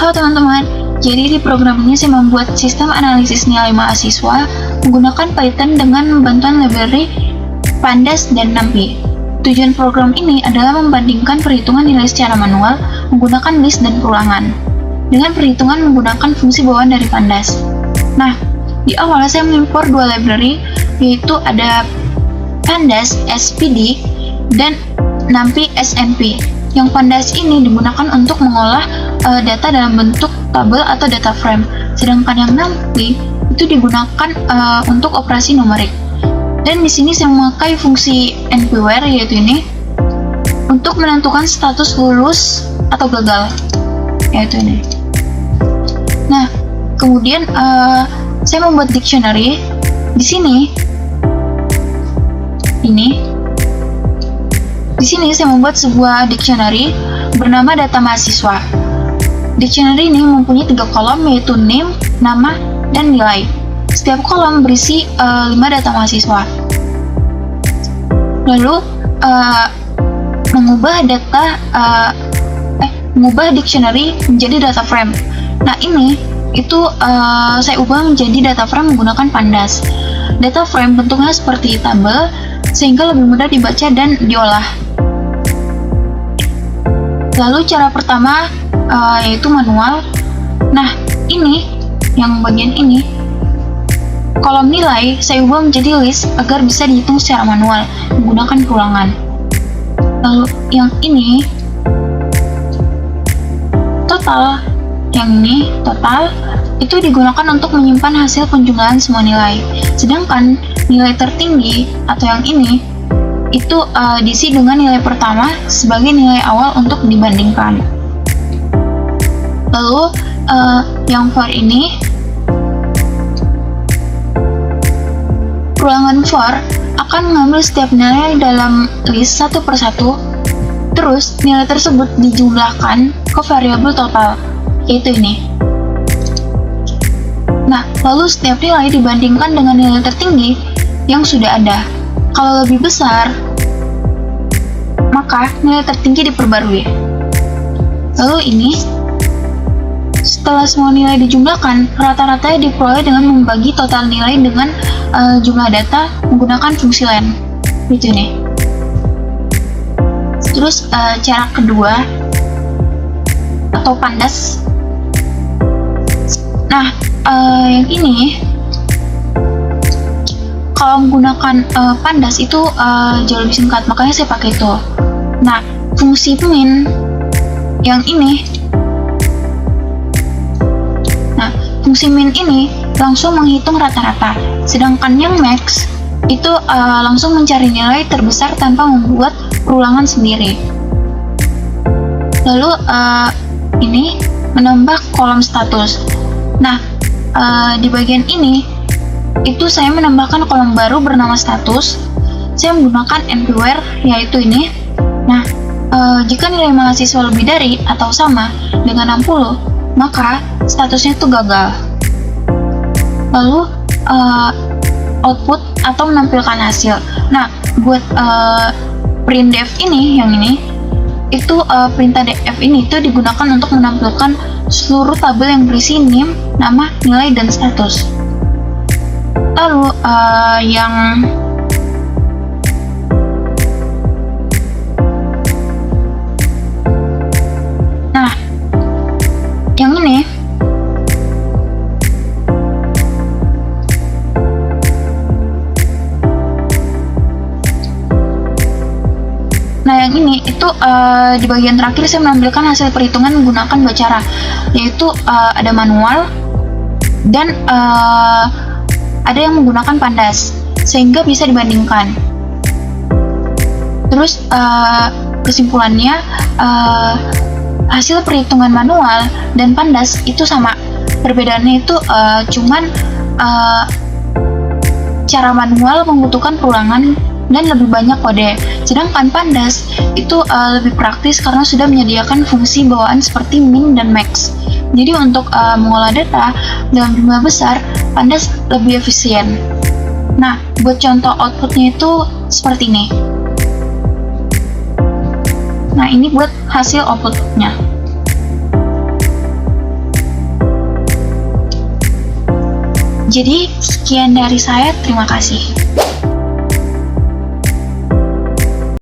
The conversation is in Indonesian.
Halo teman-teman, jadi di program ini saya membuat sistem analisis nilai mahasiswa menggunakan Python dengan bantuan library Pandas dan NumPy. Tujuan program ini adalah membandingkan perhitungan nilai secara manual menggunakan list dan perulangan dengan perhitungan menggunakan fungsi bawaan dari Pandas. Nah, di awal saya mengimpor dua library, yaitu ada Pandas SPD dan NumPy SNP. Yang Pandas ini digunakan untuk mengolah data dalam bentuk tabel atau data frame, sedangkan yang NumPy itu digunakan untuk operasi numerik. Dan di sini saya memakai fungsi npware, yaitu ini untuk menentukan status lulus atau gagal, yaitu ini. Nah, kemudian saya membuat dictionary di sini. Di sini saya membuat sebuah dictionary bernama data mahasiswa. Dictionary ini mempunyai 3 kolom, yaitu name, nama, dan nilai. Setiap kolom berisi 5 data mahasiswa. Lalu mengubah dictionary menjadi data frame. Nah, ini saya ubah menjadi data frame menggunakan Pandas. Data frame bentuknya seperti tabel sehingga lebih mudah dibaca dan diolah. Lalu cara pertama yaitu manual. Nah, ini yang bagian ini, kolom nilai saya ubah menjadi list agar bisa dihitung secara manual menggunakan perulangan. Lalu yang ini total, total itu digunakan untuk menyimpan hasil penjumlahan semua nilai. Sedangkan nilai tertinggi atau yang ini itu diisi dengan nilai pertama sebagai nilai awal untuk dibandingkan. Lalu yang for ini, perulangan for akan mengambil setiap nilai dalam list satu persatu, terus nilai tersebut dijumlahkan ke variabel total, yaitu ini. Nah, lalu setiap nilai dibandingkan dengan nilai tertinggi yang sudah ada. Kalau lebih besar, maka nilai tertinggi diperbarui. Lalu ini, setelah semua nilai dijumlahkan, rata-ratanya diperoleh dengan membagi total nilai dengan jumlah data menggunakan fungsi len. Itu nih. Terus cara kedua atau Pandas. Nah, yang ini kalau menggunakan Pandas itu jauh lebih singkat, makanya saya pakai itu. Nah, fungsi min yang ini, fungsi min ini langsung menghitung rata-rata, sedangkan yang max itu langsung mencari nilai terbesar tanpa membuat perulangan sendiri. Lalu ini menambah kolom status. Nah, di bagian ini itu saya menambahkan kolom baru bernama status. Saya menggunakan npware, yaitu ini. Nah, jika nilai mahasiswa lebih dari atau sama dengan 60, maka statusnya itu gagal. Lalu output atau menampilkan hasil. Nah, buat printdef ini, yang ini, itu perintah def ini itu digunakan untuk menampilkan seluruh tabel yang berisi name, nama, nilai, dan status. Lalu yang ini, yang ini itu di bagian terakhir saya menampilkan hasil perhitungan menggunakan 2 cara, yaitu ada manual dan ada yang menggunakan Pandas, sehingga bisa dibandingkan. Terus kesimpulannya, hasil perhitungan manual dan Pandas itu sama. Perbedaannya itu cuman cara manual membutuhkan perulangan dan lebih banyak kode, sedangkan Pandas itu lebih praktis karena sudah menyediakan fungsi bawaan seperti min dan max. Jadi untuk mengolah data dalam jumlah besar, Pandas lebih efisien. Nah, buat contoh outputnya itu seperti ini. Nah, ini buat hasil outputnya. Jadi, sekian dari saya. Terima kasih.